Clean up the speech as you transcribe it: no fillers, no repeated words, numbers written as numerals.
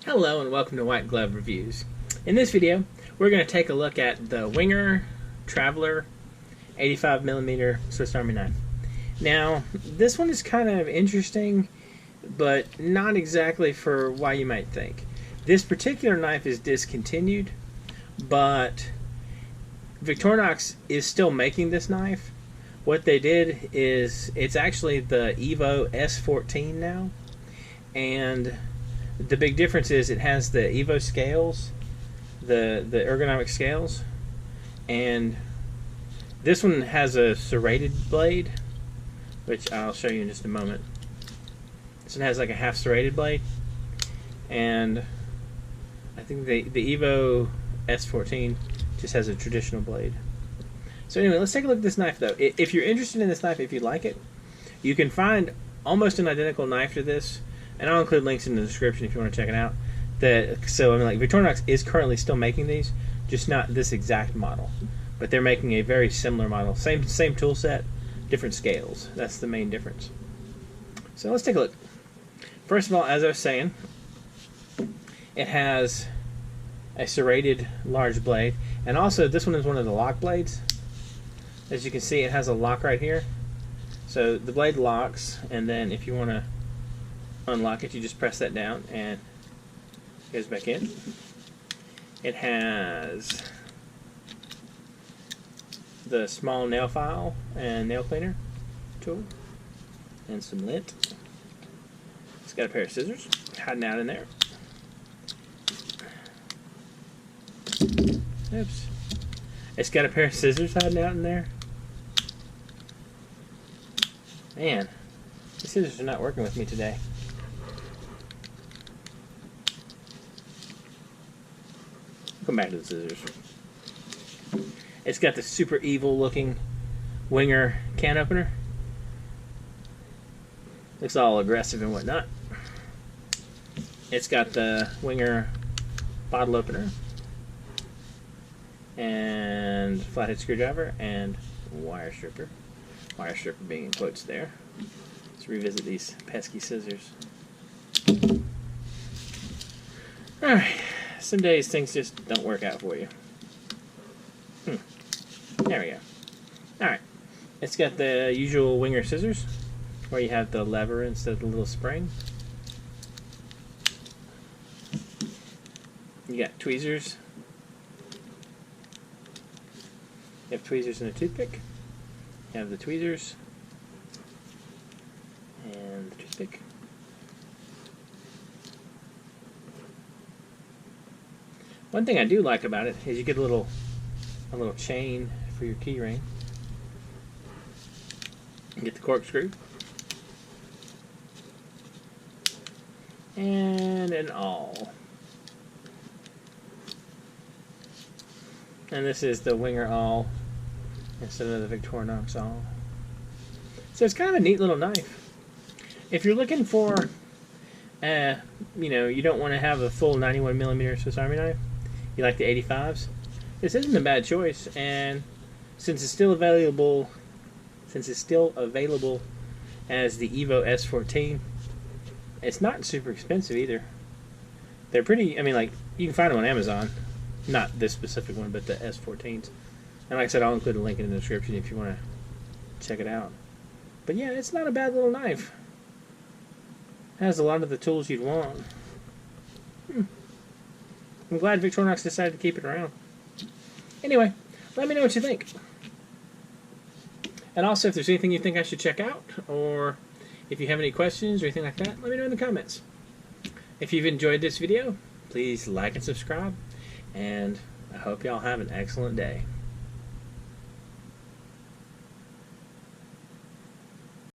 Hello and welcome to White Glove Reviews. In this video, we're going to take a look at the Wenger Traveler 85mm Swiss Army knife. Now, this one is kind of interesting, but not exactly for why you might think. This particular knife is discontinued, but Victorinox is still making this knife. What they did is, it's actually the Evo S14 now, and the big difference is it has the Evo scales, the ergonomic scales, and this one has a serrated blade, which I'll show you in just a moment. This one has like a half serrated blade, and I think the Evo S14 just has a traditional blade. So anyway, let's take a look at this knife though. If you're interested in this knife, if you like it, you can find almost an identical knife to this, and I'll include links in the description if you want to check it out. So I mean, like, Victorinox is currently still making these, just not this exact model, but they're making a very similar model, same tool set, different scales. That's the main difference. So let's take a look. First of all, as I was saying, it has a serrated large blade, and also this one is one of the lock blades. As you can see, it has a lock right here. So the blade locks, and then if you want to unlock it, you just press that down and it goes back in. It has the small nail file and nail cleaner tool and some lint. It's got a pair of scissors hiding out in there. Oops. It's got a pair of scissors hiding out in there. Man, these scissors are not working with me today. Come back to the scissors. It's got the super evil looking Wenger can opener. Looks all aggressive and whatnot. It's got the Wenger bottle opener and flathead screwdriver and wire stripper. Wire stripper being in quotes there. Let's revisit these pesky scissors. Alright. Some days things just don't work out for you. There we go. Alright. It's got the usual Wenger scissors, where you have the lever instead of the little spring. You got tweezers. You have tweezers and a toothpick. You have the tweezers and the toothpick. One thing I do like about it is you get a little chain for your key ring. You get the corkscrew and an awl. And this is the Wenger awl instead of the Victorinox awl. So it's kind of a neat little knife. If you're looking for, you don't want to have a full 91mm Swiss Army knife, you like the 85s, this isn't a bad choice. And since it's still available as the Evo S14, it's not super expensive either. They're pretty, I mean, like, you can find them on Amazon. Not this specific one, but the S14s. And like I said, I'll include a link in the description if you want to check it out. But yeah, it's not a bad little knife. It has a lot of the tools you'd want. I'm glad Victorinox decided to keep it around. Anyway, let me know what you think. And also, if there's anything you think I should check out, or if you have any questions or anything like that, let me know in the comments. If you've enjoyed this video, please like and subscribe, and I hope y'all have an excellent day.